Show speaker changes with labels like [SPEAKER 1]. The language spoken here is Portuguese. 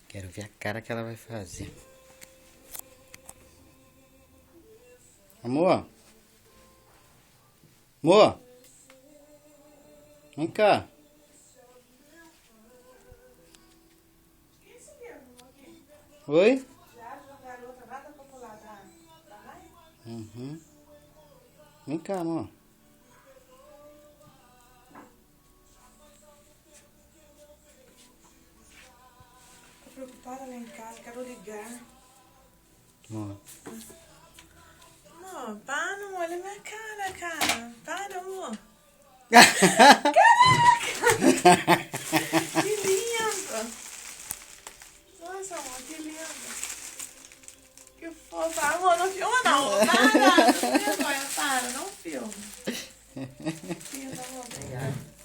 [SPEAKER 1] Quero ver a cara que ela vai fazer. Amor? Amor? Vem cá. Oi? Uhum. Vem cá, amor.
[SPEAKER 2] Tô preocupada lá em casa, quero ligar.
[SPEAKER 1] Amor.
[SPEAKER 2] Amor, para, não olha minha cara, cara. Para, amor. Que lindo. Nossa, amor, que lindo. Que fofa. Amor, não filma não. Para, não filma, para, não filma. Lindo, amor, obrigada.